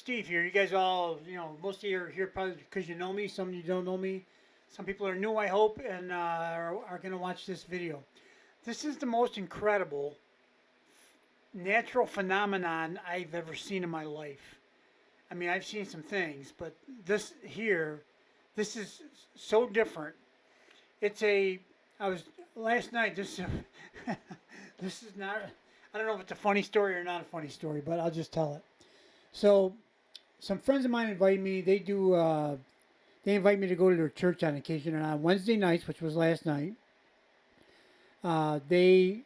Steve here. You guys all, most of you are here probably because you know me. Some of you don't know me. Some people are new, I hope, and are going to watch this video. This is the most incredible natural phenomenon I've ever seen in my life. I mean, I've seen some things, but this is so different. I was, last night, this is not, I don't know if it's a funny story or not a funny story, but I'll just tell it. So, some friends of mine invite me. They invite me to go to their church on occasion, and on Wednesday nights, which was last night, they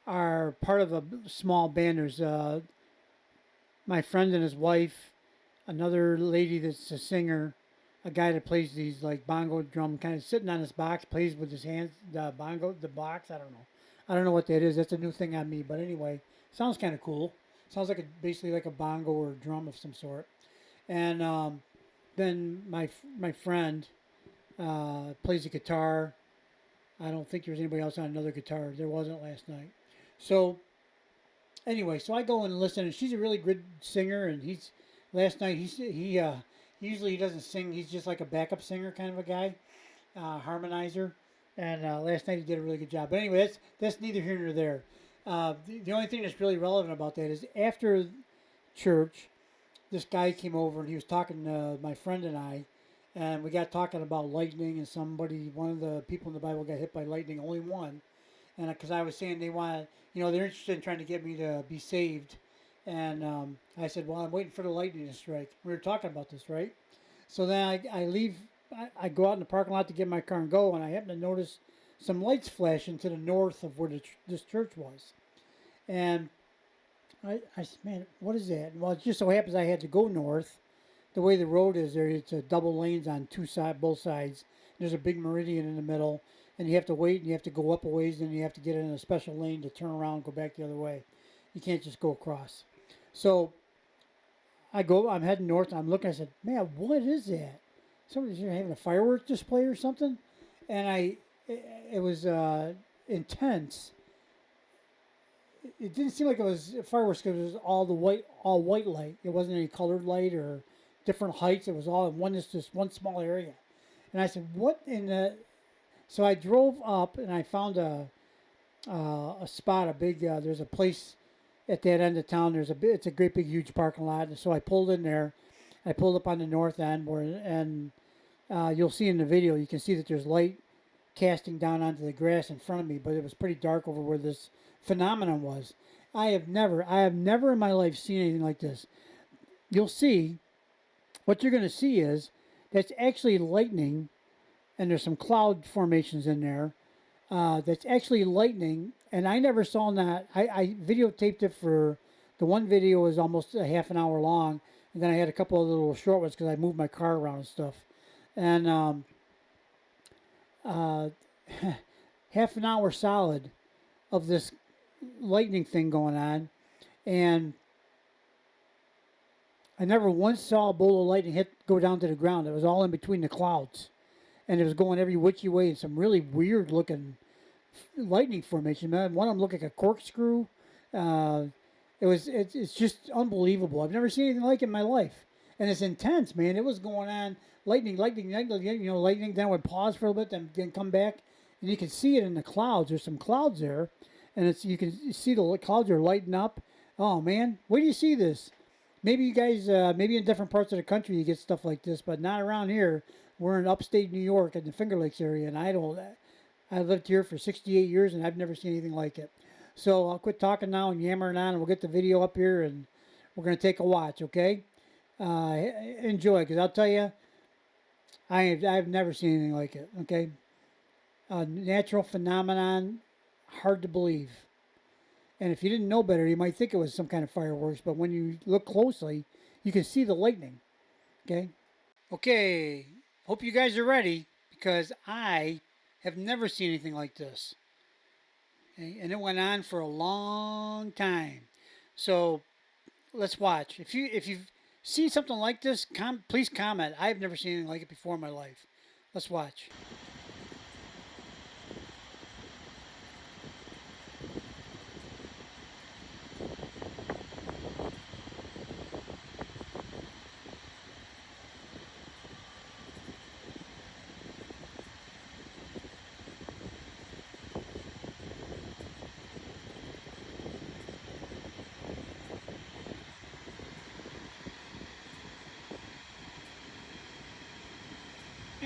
are part of a small band. There's my friend and his wife, another lady that's a singer, a guy that plays these like bongo drum, kind of sitting on his box, plays with his hands, the box. I don't know what that is. That's a new thing on me. But anyway, sounds kind of cool. Sounds like basically like a bongo or a drum of some sort. And then my friend plays the guitar. I don't think there was anybody else on another guitar. There wasn't last night. So anyway, so I go and listen, and she's a really good singer. And last night he usually he doesn't sing. He's just like a backup singer kind of a guy, harmonizer. And last night he did a really good job. But anyway, that's neither here nor there. The only thing that's really relevant about that is after church, this guy came over and he was talking to my friend and we got talking about lightning, and one of the people in the Bible got hit by lightning, only one. And because I was saying they're interested in trying to get me to be saved. And I said, well, I'm waiting for the lightning to strike. We were talking about this, right? So then I leave. I go out in the parking lot to get my car and go, and I happen to notice some lights flashing to the north of where this church was. And I said, man, what is that? Well, it just so happens I had to go north. The way the road is there, it's a double lanes on both sides. There's a big meridian in the middle, and you have to wait, and you have to go up a ways, and you have to get in a special lane to turn around and go back the other way. You can't just go across. So I'm heading north, and I'm looking, I said, man, what is that? Somebody's here having a fireworks display or something? And it was intense. It didn't seem like it was fireworks because it was all white light. It wasn't any colored light or different heights. It was all in just one small area. And I said, what in the... So I drove up and I found a spot, there's a place at that end of town. It's a great big huge parking lot. And so I pulled in there. I pulled up on the north end and you'll see in the video, you can see that there's light casting down onto the grass in front of me, but it was pretty dark over where this phenomenon was. I have never in my life seen anything like this. You'll see, what you're going to see is that's actually lightning, and there's some cloud formations in there. That's actually lightning, and I never saw that. I videotaped it the one video was almost a half an hour long, and then I had a couple of little short ones because I moved my car around and stuff. And half an hour solid of this lightning thing going on, and I never once saw a bolt of lightning go down to the ground. It was all in between the clouds, and it was going every which way in some really weird looking lightning formation. Man, one of them looked like a corkscrew. It's just unbelievable. I've never seen anything like it in my life. And it's intense, man. It was going on, lightning, lightning. Then would pause for a little bit, then come back, and you can see it in the clouds. There's some clouds there, and you can see the clouds are lighting up. Oh man, where do you see this? Maybe you guys, maybe in different parts of the country you get stuff like this, but not around here. We're in upstate New York in the Finger Lakes area, and I lived here for 68 years, and I've never seen anything like it. So I'll quit talking now and yammering on, and we'll get the video up here, and we're going to take a watch, okay? Enjoy, because I'll tell you, I've never seen anything like it, okay? A natural phenomenon, hard to believe. And if you didn't know better, you might think it was some kind of fireworks, but when you look closely, you can see the lightning, okay? Okay, hope you guys are ready, because I have never seen anything like this. Okay? And it went on for a long time. So let's watch. If you've seen something like this, please comment. I've never seen anything like it before in my life. Let's watch.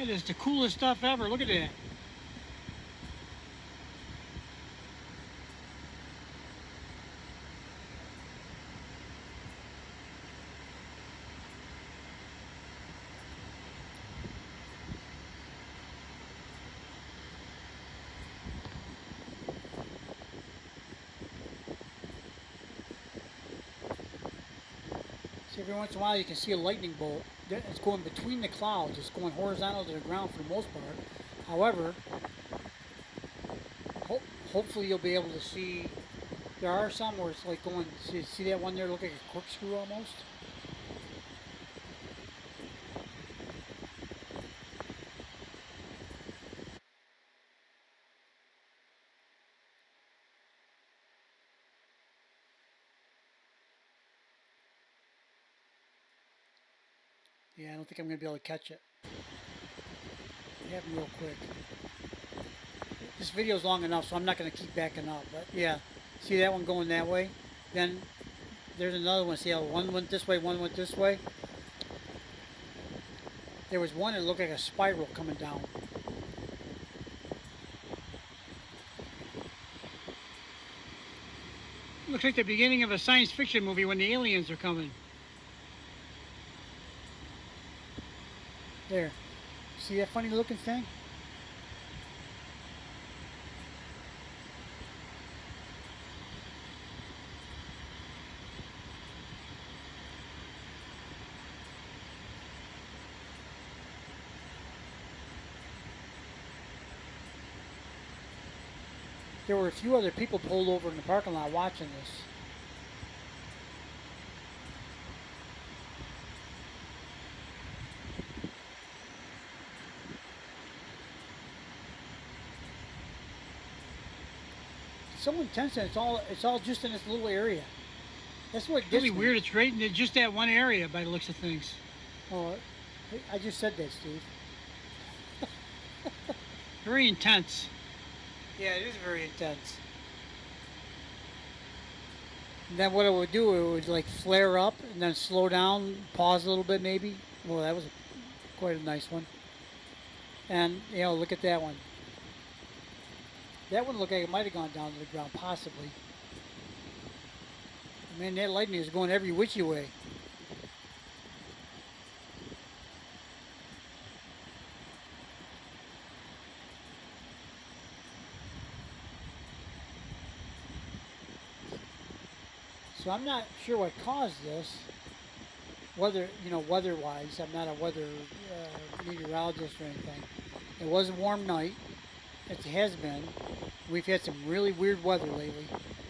That is the coolest stuff ever. Look at that. So every once in a while you can see a lightning bolt. It's going between the clouds. It's going horizontal to the ground for the most part. However, hopefully you'll be able to see. There are some where it's like going. See that one there? Look like a corkscrew almost. Yeah, I don't think I'm going to be able to catch it. It happened real quick. This video's long enough, so I'm not going to keep backing up. But yeah, see that one going that way? Then there's another one. See how one went this way, one went this way? There was one that looked like a spiral coming down. Looks like the beginning of a science fiction movie when the aliens are coming. There. See that funny looking thing? There were a few other people pulled over in the parking lot watching this. It's so intense, and it's all just in this little area. That's what gets me. Really weird. It's right in just that one area by the looks of things. Oh, I just said that, Steve. Very intense. Yeah, it is very intense. And then what it would do, it would like flare up and then slow down, pause a little bit maybe. Well, that was quite a nice one. And, you know, look at that one. That one looked like it might have gone down to the ground, possibly. Man, that lightning is going every which way. So I'm not sure what caused this. Weather-wise, I'm not a weather meteorologist or anything. It was a warm night. It has been. We've had some really weird weather lately.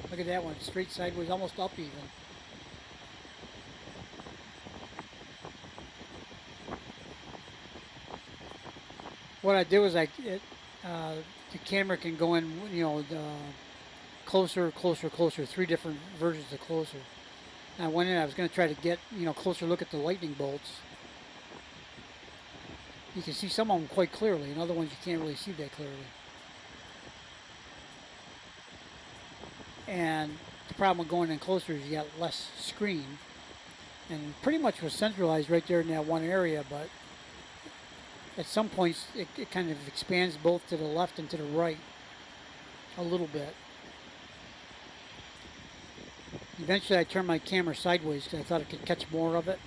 Look at that one, straight sideways, almost up even. What I did was the camera can go in, closer, closer, closer, 3 different versions of closer. And I went in, I was going to try to get, closer look at the lightning bolts. You can see some of them quite clearly, and other ones you can't really see that clearly. And the problem with going in closer is you got less screen. And pretty much was centralized right there in that one area, but at some points it kind of expands both to the left and to the right a little bit. Eventually I turned my camera sideways because I thought I could catch more of it.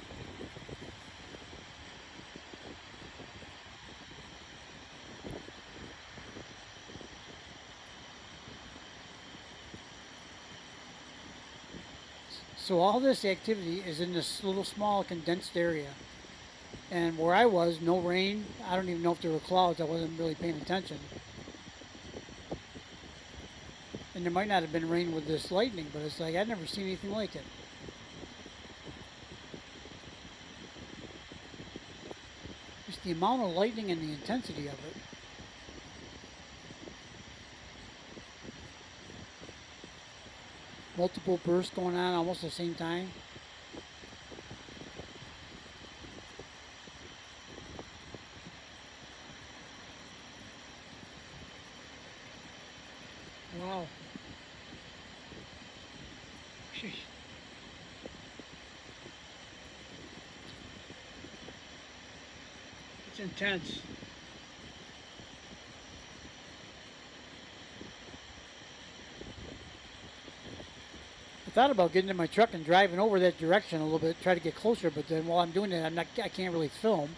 So all this activity is in this little small condensed area. And where I was, no rain. I don't even know if there were clouds. I wasn't really paying attention. And there might not have been rain with this lightning, but it's like I'd never seen anything like it. Just the amount of lightning and the intensity of it. Multiple bursts going on almost at the same time. Wow. Sheesh. It's intense. thought about getting in my truck and driving over that direction a little bit, try to get closer. But then while I'm doing that, I can't really film.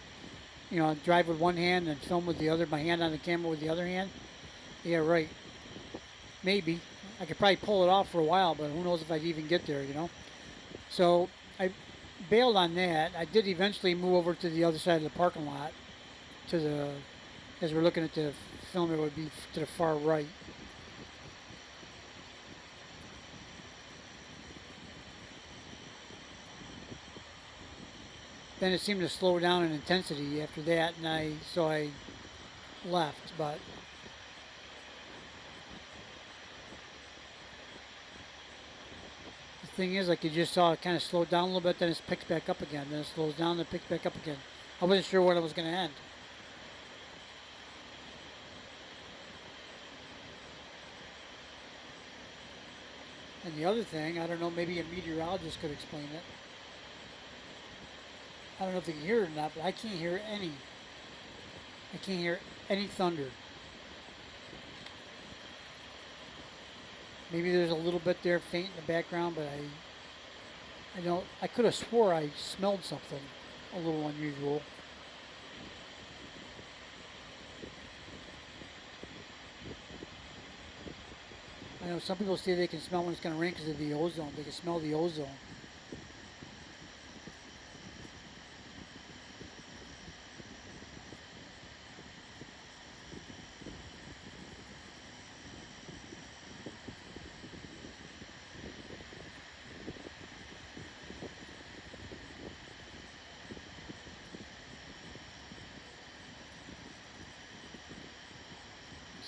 You know, drive with one hand and film with the other. My hand on the camera with the other hand. Yeah, right. Maybe I could probably pull it off for a while, but who knows if I'd even get there. You know. So I bailed on that. I did eventually move over to the other side of the parking lot, to the, as we're looking at the film, it would be to the far right. Then it seemed to slow down in intensity after that, and I left. But the thing is, like you just saw, it kind of slowed down a little bit, then it picks back up again. Then it slows down, then it picks back up again. I wasn't sure when it was going to end. And the other thing, I don't know, maybe a meteorologist could explain it. I don't know if they can hear it or not, but I can't hear any. I can't hear any thunder. Maybe there's a little bit there faint in the background, but I don't. I could have swore I smelled something a little unusual. I know some people say they can smell when it's going to rain because of the ozone. They can smell the ozone.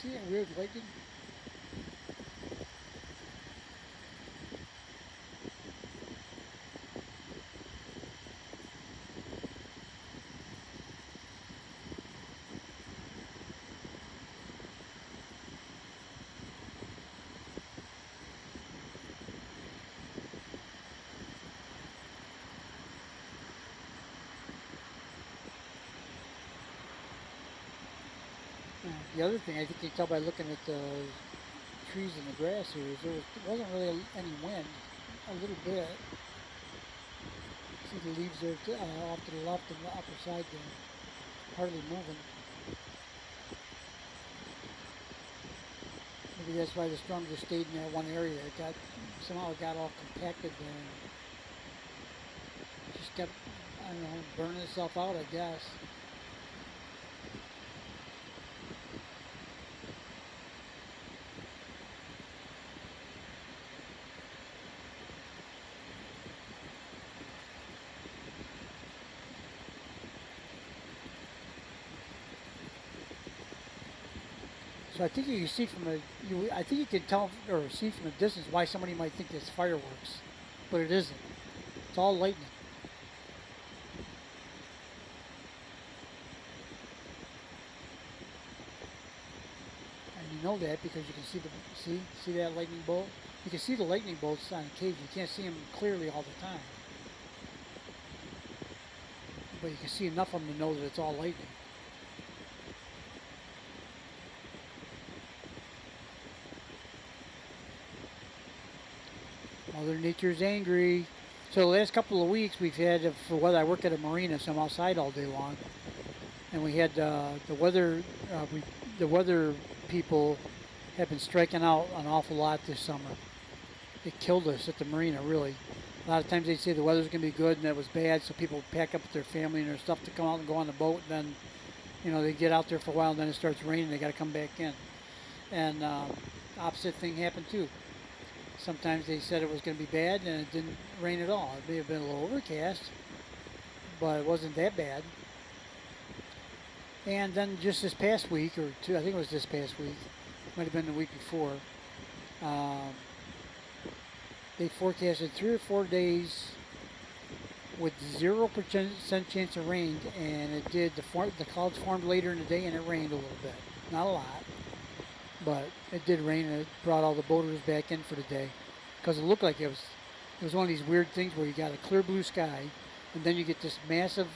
See that weird lightning? The other thing I think you can tell by looking at the trees and the grass here is there wasn't really any wind, a little bit. See the leaves there off to the left and the upper side there, hardly moving. Maybe that's why the storm just stayed in that one area. Somehow it got all compacted there. And just kept, I don't know, burning itself out, I guess. So I think you can see from I think you can tell or see from a distance why somebody might think it's fireworks, but it isn't. It's all lightning. And you know that because you can see that lightning bolt. You can see the lightning bolts on occasion. You can't see them clearly all the time, but you can see enough of them to know that it's all lightning. Mother Nature's angry. So the last couple of weeks we've had, for weather, I work at a marina, so I'm outside all day long. And we had the weather people have been striking out an awful lot this summer. It killed us at the marina, really. A lot of times they'd say the weather's going to be good and that was bad, so people would pack up their family and their stuff to come out and go on the boat. And then, they get out there for a while and then it starts raining, they got to come back in. And opposite thing happened too. Sometimes they said it was going to be bad and it didn't rain at all. It may have been a little overcast, but it wasn't that bad. And then just this past week, or two, I think it was this past week, might have been the week before, they forecasted 3 or 4 days with 0% chance of rain, and it did. The clouds formed later in the day and it rained a little bit. Not a lot, but it did rain and it brought all the boaters back in for the day, because it looked like it was one of these weird things where you got a clear blue sky and then you get this massive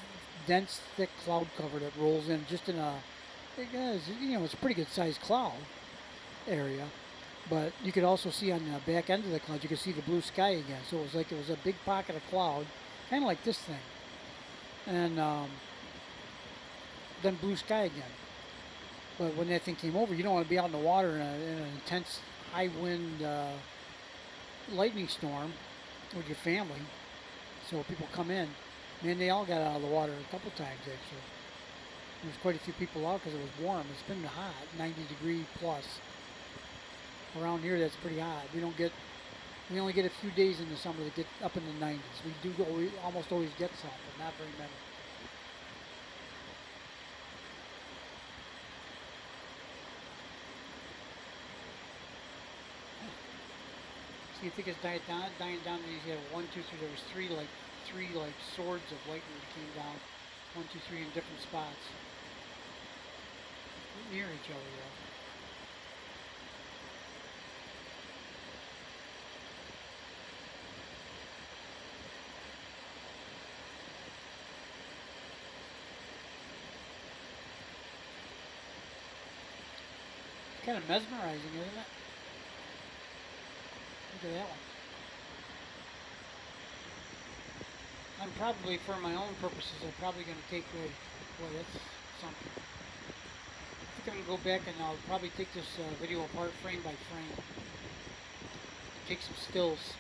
dense thick cloud cover that rolls in just in it's a pretty good sized cloud area, But you could also see on the back end of the cloud, you could see the blue sky again. So it was like it was a big pocket of cloud, kind of like this thing, and then blue sky again. But when that thing came over, you don't want to be out in the water in an intense high wind lightning storm with your family. So people come in, man, they all got out of the water a couple times actually. There's quite a few people out because it was warm. It's been hot, 90-degree plus. Around here, that's pretty hot. We only get a few days in the summer to get up in the 90s. We almost always get some, but not very many. So you think it's dying down, and you have one, two, three. There was three swords of lightning that came down, one, two, three in different spots, near each other though. Kind of mesmerizing, isn't it? Look at that one. I'm probably, for my own purposes, I'm probably going to take a, boy, that's something. I think I'm going to go back and I'll probably take this video apart frame by frame. Take some stills.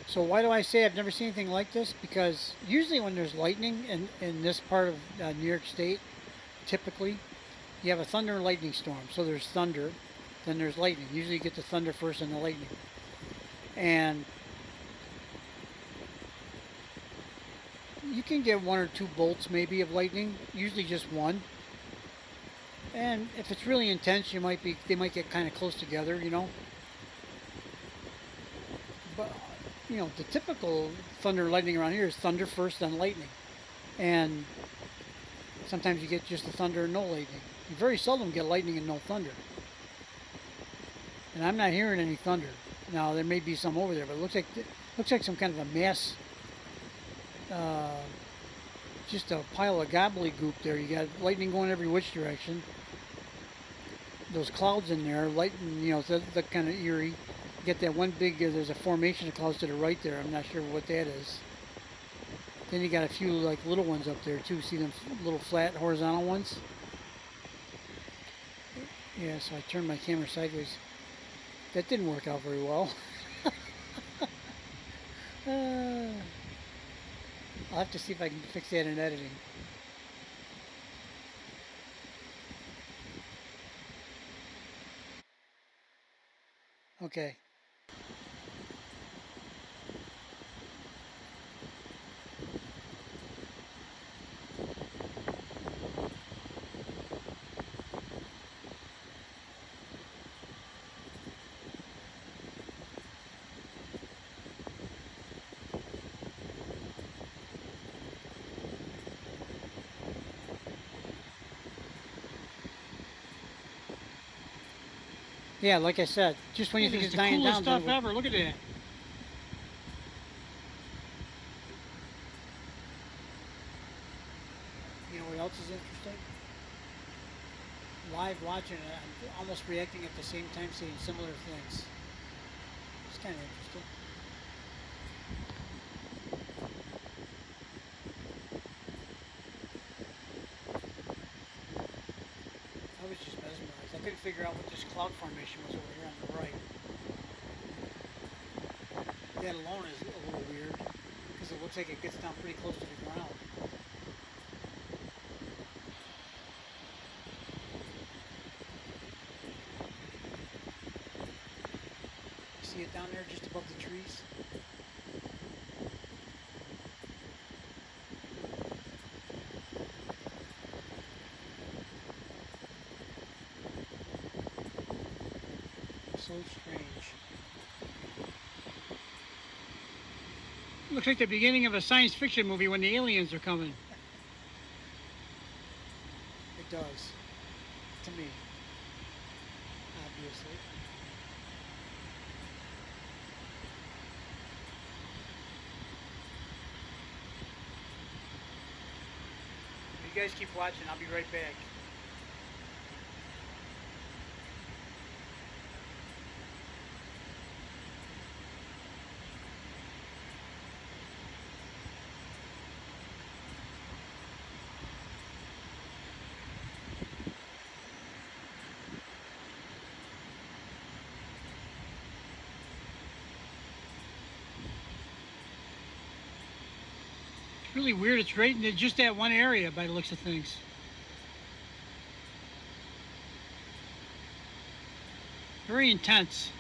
So why do I say I've never seen anything like this? Because usually when there's lightning in this part of New York State, typically you have a thunder and lightning storm. So there's thunder, then there's lightning. Usually you get the thunder first and the lightning. And you can get one or two bolts maybe of lightning, usually just one. And if it's really intense, they might get kind of close together, you know. But you know, the typical thunder and lightning around here is thunder first, then lightning. And sometimes you get just the thunder and no lightning. You very seldom get lightning and no thunder. And I'm not hearing any thunder. Now there may be some over there, but it looks like some kind of a mass, just a pile of gobbledygook there. You got lightning going every which direction. Those clouds in there, lightning, you know, the kind of eerie. You get that one big, there's a formation of clouds to the right there. I'm not sure what that is. Then you got a few like little ones up there too. See them little flat horizontal ones? Yeah, so I turned my camera sideways. That didn't work out very well. I'll have to see if I can fix that in editing. Okay. Yeah, like I said, just when you think it's dying down. It's the coolest stuff ever. Look at that. You know what else is interesting? Live watching it, I'm almost reacting at the same time, saying similar things. It's kind of interesting. couldn't figure out what this cloud formation was over here on the right. That alone is a little weird because it looks like it gets down pretty close to the ground. See it down there just above the trees? So strange. Looks like the beginning of a science fiction movie when the aliens are coming. It does. To me. Obviously. You guys keep watching. I'll be right back. It's really weird. It's right in just that one area by the looks of things. Very intense.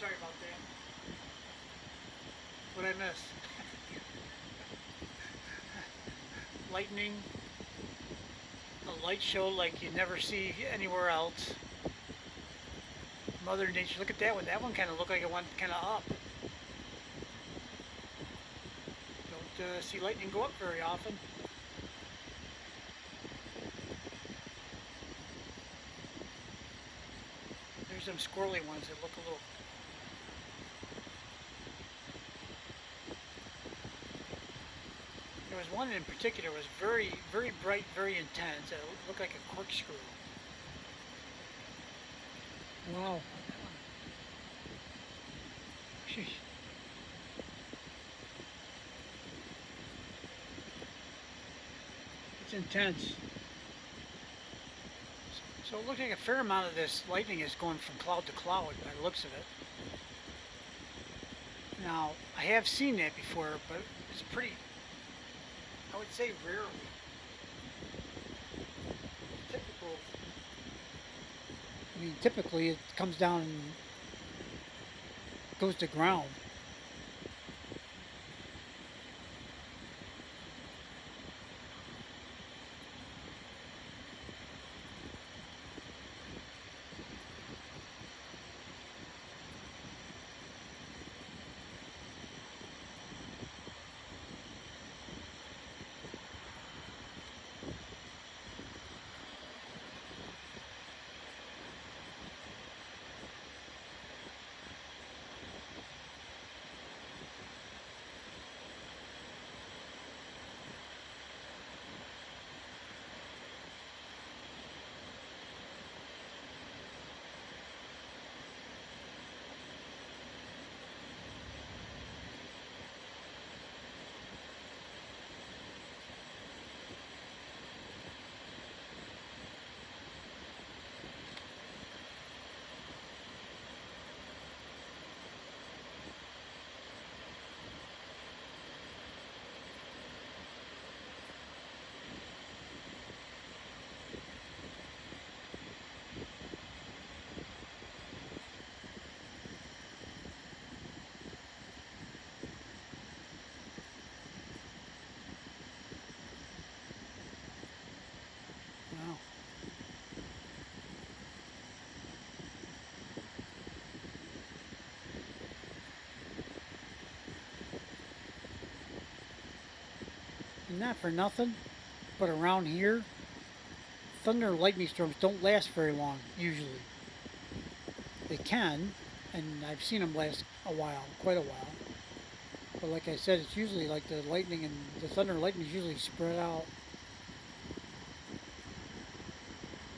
Sorry about that. What'd I miss? Lightning. A light show like you never see anywhere else. Mother Nature. Look at that one. That one kind of looked like it went kind of up. Don't see lightning go up very often. There's some squirrely ones that look a little. There was one in particular was very, very bright, very intense. It looked like a corkscrew. Wow. Sheesh. It's intense. So it looks like a fair amount of this lightning is going from cloud to cloud by the looks of it. Now, I have seen that before, but it's pretty, I would say rarely. Typical. I mean, typically it comes down and goes to ground. not for nothing, but around here, thunder and lightning storms don't last very long, usually. They can, and I've seen them last a while, quite a while. But like I said, it's usually like the lightning and the thunder and lightning is usually spread out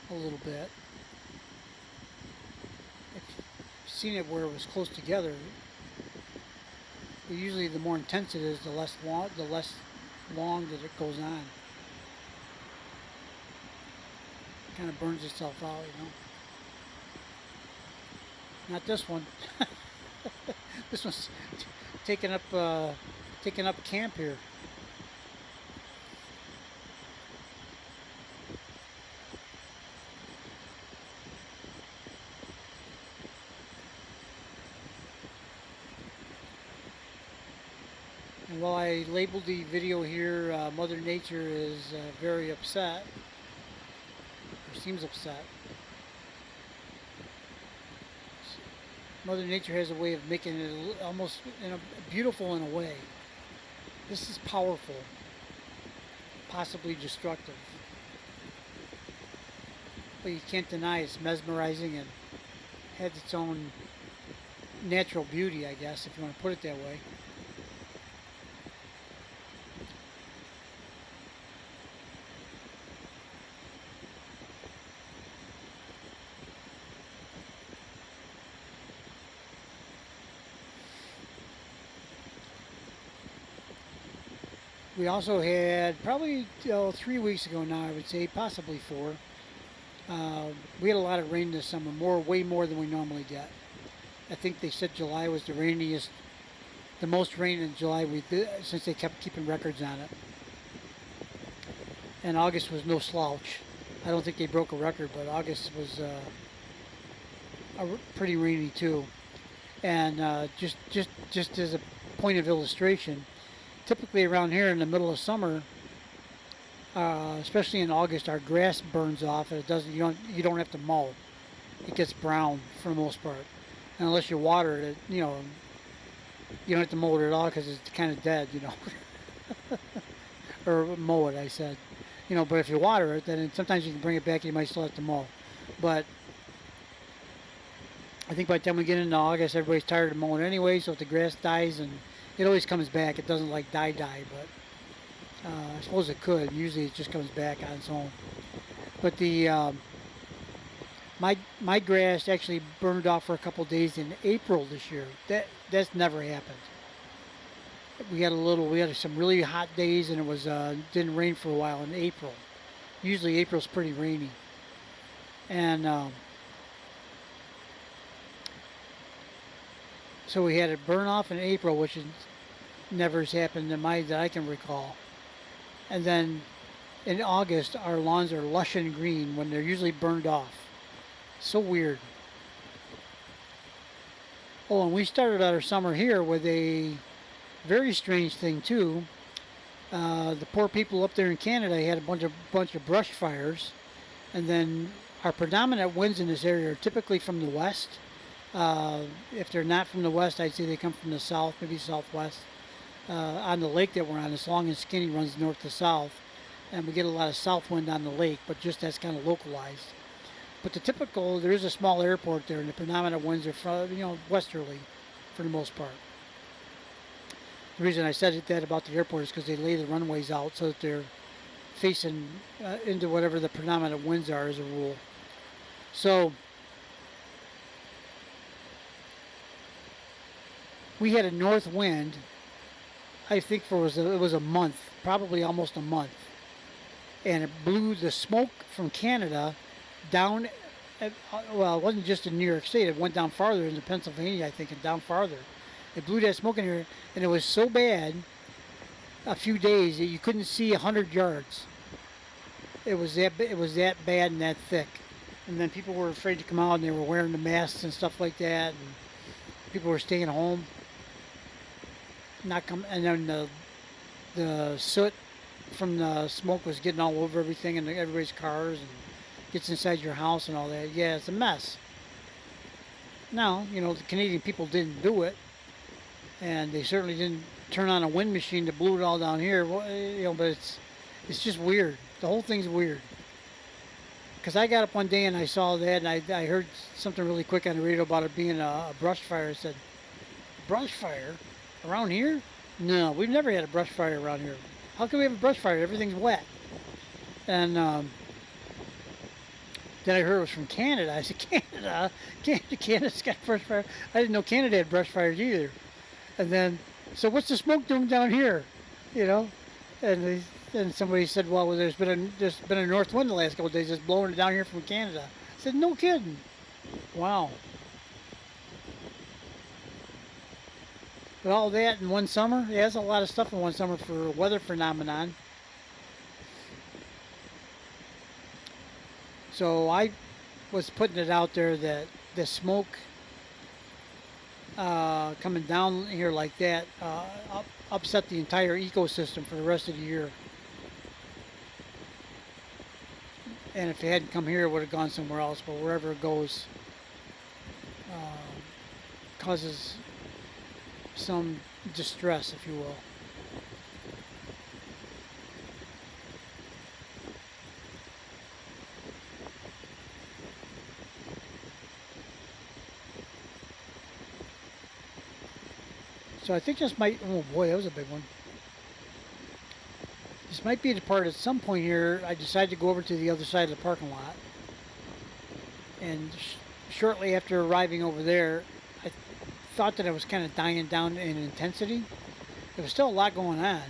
a little bit. I've seen it where it was close together. But usually the more intense it is, the less long that it goes on. It kind of burns itself out, you know. Not this one. This one's taking up camp here. And while I labeled the video here, Mother Nature is very upset, or seems upset. Mother Nature has a way of making it almost beautiful in a way. This is powerful, possibly destructive. But you can't deny it's mesmerizing and has its own natural beauty, I guess, if you want to put it that way. We also had probably 3 weeks ago now, I would say, possibly 4. We had a lot of rain this summer, way more than we normally get. I think they said July was the rainiest, the most rain in July since they kept keeping records on it. And August was no slouch. I don't think they broke a record, but August was pretty rainy too. And just as a point of illustration, typically around here in the middle of summer, especially in August, our grass burns off, and you don't have to mow. It gets brown for the most part, and unless you water it, you don't have to mow it at all because it's kind of dead, or mow it, I said, But if you water it, then sometimes you can bring it back. You might still have to mow, but I think by the time we get into August, everybody's tired of mowing anyway. So if the grass dies, and it always comes back. It doesn't like die, but I suppose it could. Usually it just comes back on its own. But the my grass actually burned off for a couple days in April this year. That's never happened. We had some really hot days, and it was didn't rain for a while in April. Usually April's pretty rainy, and so we had it burn off in April, which never has happened that I can recall. And then in August, our lawns are lush and green when they're usually burned off. So weird. Oh, and we started our summer here with a very strange thing too. The poor people up there in Canada had a bunch of brush fires, and then our predominant winds in this area are typically from the west. If they're not from the west, I'd say they come from the south, maybe southwest. On the lake that we're on, it's long and skinny, runs north to south, and we get a lot of south wind on the lake, but just that's kind of localized. But there is a small airport there, and the predominant winds are from, westerly for the most part. The reason I said that about the airport is because they lay the runways out so that they're facing into whatever the predominant winds are as a rule. So we had a north wind, I think it was a month, probably almost a month. And it blew the smoke from Canada down, it wasn't just in New York State, it went down farther into Pennsylvania, I think, and down farther. It blew that smoke in here, and it was so bad, a few days, that you couldn't see 100 yards. It was that bad and that thick. And then people were afraid to come out, and they were wearing the masks and stuff like that, and people were staying home. And then the soot from the smoke was getting all over everything and everybody's cars, and gets inside your house and all that. Yeah, it's a mess. Now, the Canadian people didn't do it, and they certainly didn't turn on a wind machine to blow it all down here. Well, you know, but it's just weird. The whole thing's weird. Because I got up one day and I saw that, and I heard something really quick on the radio about it being a brush fire. I said, brush fire? Around here? No, we've never had a brush fire around here. How can we have a brush fire? Everything's wet. And then I heard it was from Canada. I said, Canada's got brush fire. I didn't know Canada had brush fires either. And then, so what's the smoke doing down here? You know? And somebody said, well, there's been a north wind the last couple of days just blowing it down here from Canada. I said, no kidding. Wow. But all that in one summer? Yeah, that's a lot of stuff in one summer for a weather phenomenon. So I was putting it out there that the smoke coming down here like that upset the entire ecosystem for the rest of the year. And if it hadn't come here, it would have gone somewhere else. But wherever it goes, causes some distress, if you will. So I think this might, oh boy, that was a big one. This might be the part at some point here, I decided to go over to the other side of the parking lot. And shortly after arriving over there, I thought that I was kind of dying down in intensity. There was still a lot going on.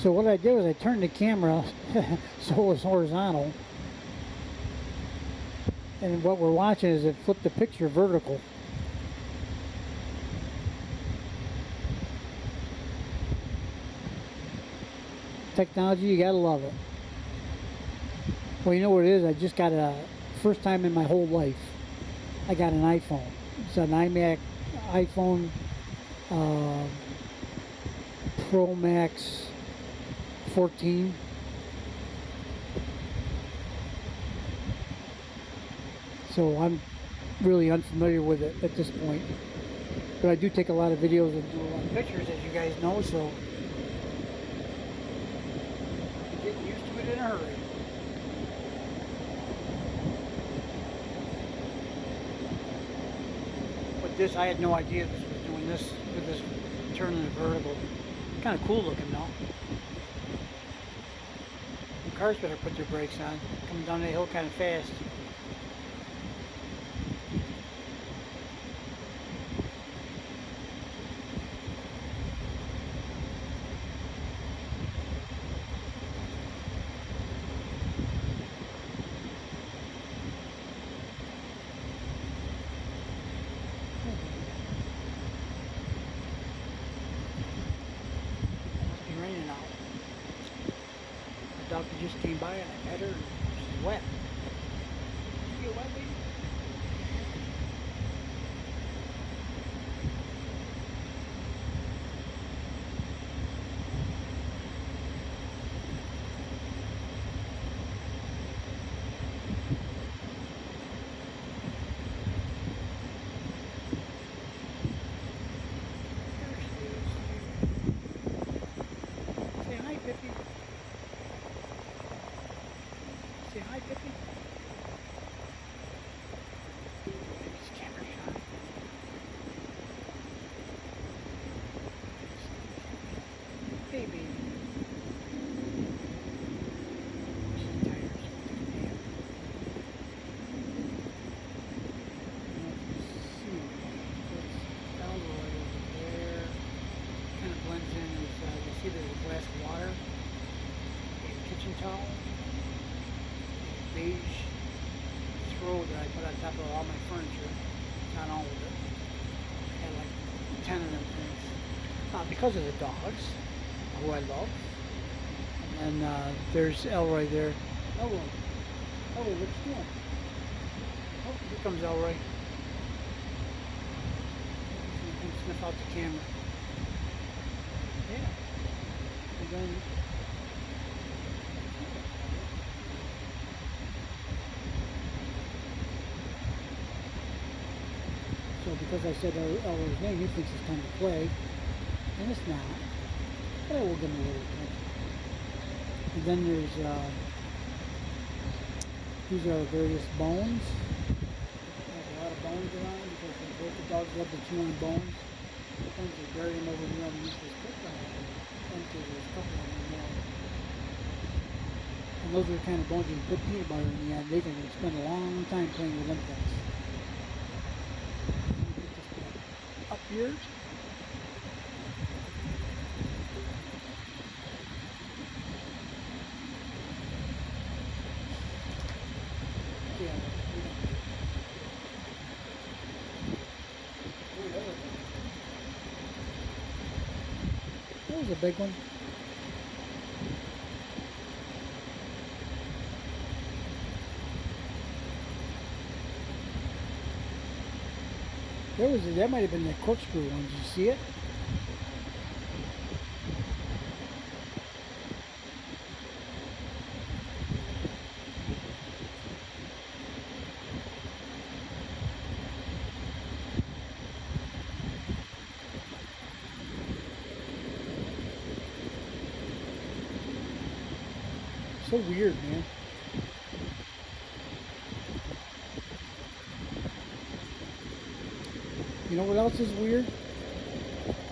So what I did was I turned the camera so it was horizontal. And what we're watching is it flipped the picture vertical. Technology, you gotta love it. Well, you know what it is? I just got first time in my whole life, I got an iPhone. It's an iPhone Pro Max 14. So I'm really unfamiliar with it at this point. But I do take a lot of videos and do a lot of pictures, as you guys know, so I'm getting used to it in a hurry. But this, I had no idea this was doing this with this turning the vertical. Kind of cool looking though. The cars better put their brakes on. Coming down the hill kind of fast. Doctor just came by and I met her and she's wet. You wet, baby? There she is. Say hi, Pippi. Say hi, Pippi. see there's a glass of water, a kitchen towel, a beige throw that I put on top of all my furniture. Not all of it. I had like 10 of them things. Because of the dogs, who I love. And then there's Elroy there. Elroy. Elroy, what you doing? Oh, here comes Elroy. You can sniff out the camera. Yeah. We're going. So because I said Elroy's name, he thinks it's time to play. And it's not. But I will give him a little attention. And then there's these are various bones. There's a lot of bones around because both the dogs love to chew on bones. Sometimes they bury them over here underneath this cook empty. There's a couple of them there. And those are the kind of bones you put peanut butter in the end. They can spend a long time playing with them things. Get this guy up here. That was a big one. That might have been the corkscrew one. Did you see it? So weird, man. You know what else is weird?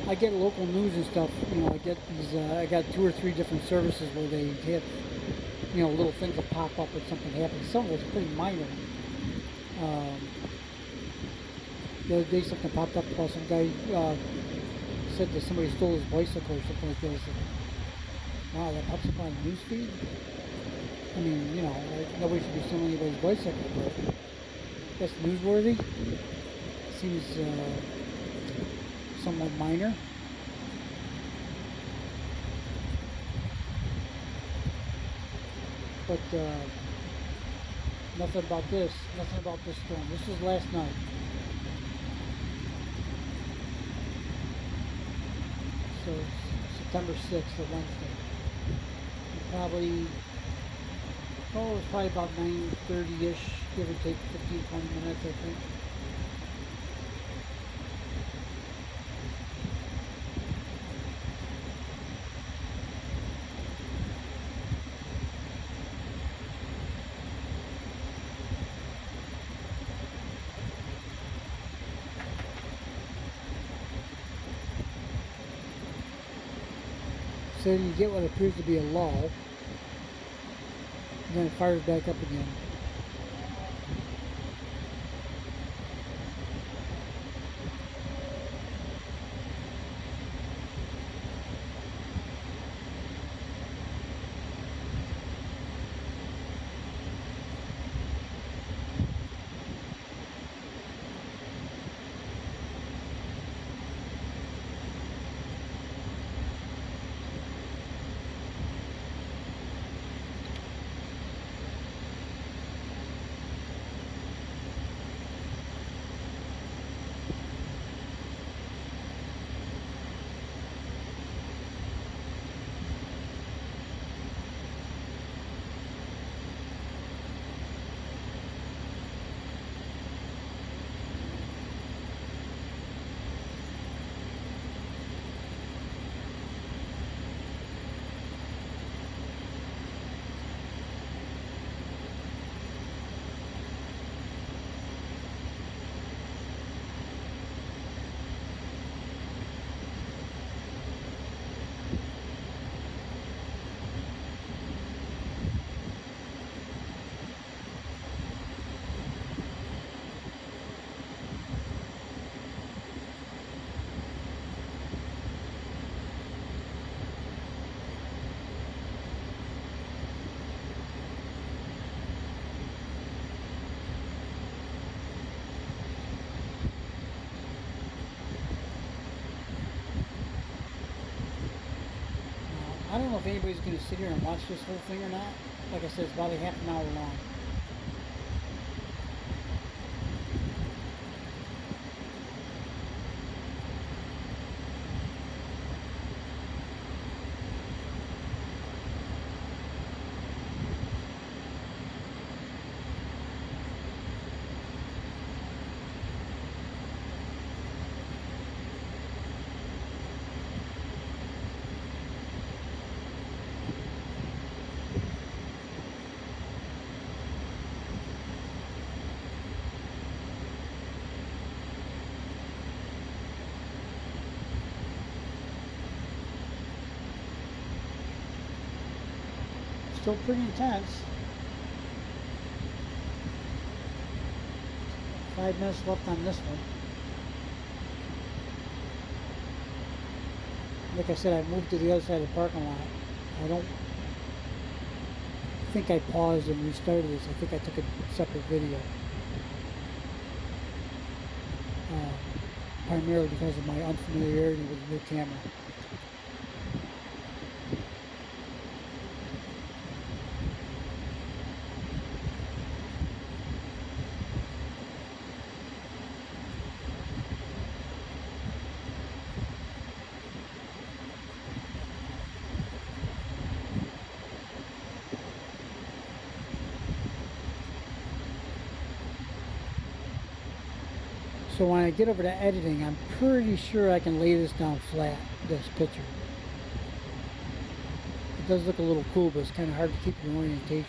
I get local news and stuff. You know, I get these. I got 2 or 3 different services where they have, you know, little things that pop up when something happens. Some of it's pretty minor. The other day, something popped up about some guy said that somebody stole his bicycle or something like that. I said, wow, that pops up on the news feed. I mean, you know, nobody should be stealing anybody's bicycle, but that's newsworthy. Seems somewhat minor. But nothing about this storm. This was last night. So September 6th, or Wednesday. And probably, it was probably about 9:30-ish, give or take 15-20 minutes, I think. So you get what appears to be a lull, and then it fires back up again. I don't know if anybody's going to sit here and watch this whole thing or not. Like I said, it's about a half an hour long. Still pretty intense. 5 minutes left on this one. Like I said, I moved to the other side of the parking lot. I don't think I paused and restarted this. I think I took a separate video. Primarily because of my unfamiliarity with the new camera. So when I get over to editing, I'm pretty sure I can lay this down flat, this picture. It does look a little cool, but it's kind of hard to keep your orientation.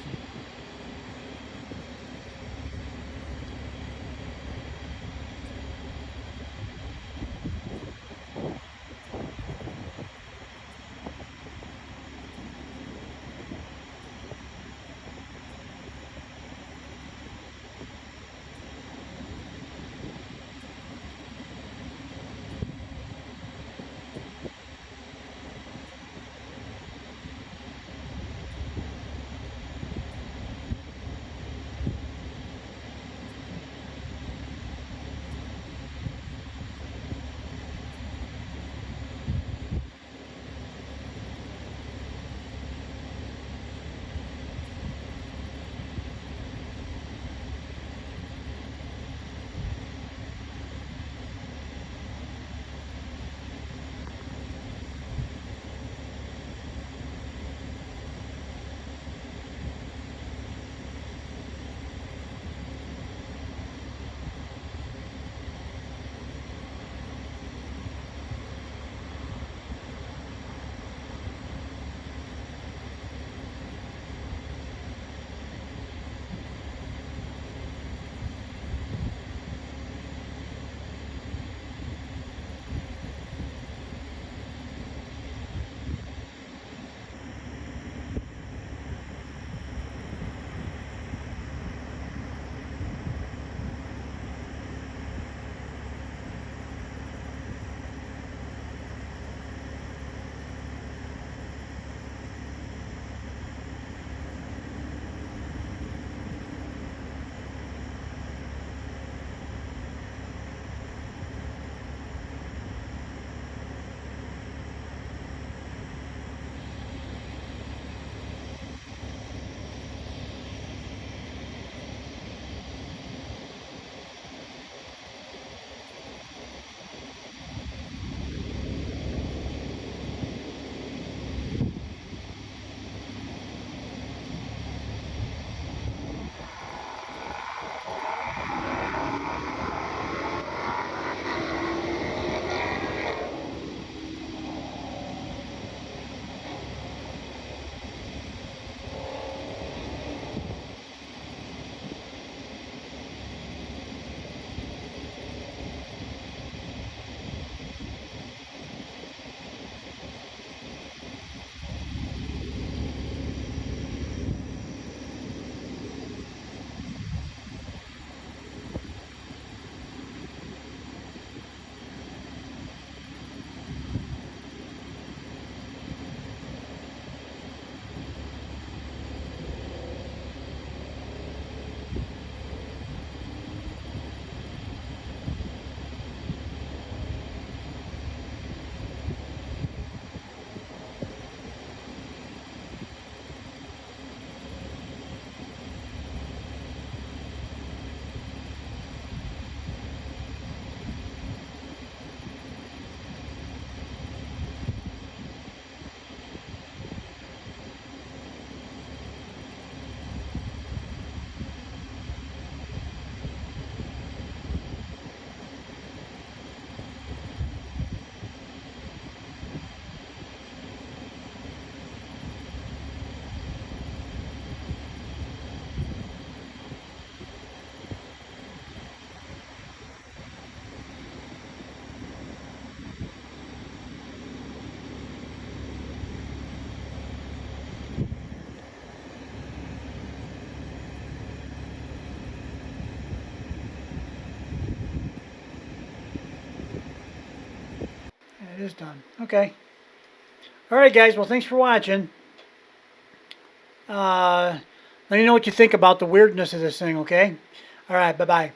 is done. Okay. All right, guys. Well, thanks for watching. Let me know what you think about the weirdness of this thing, okay? All right. Bye-bye.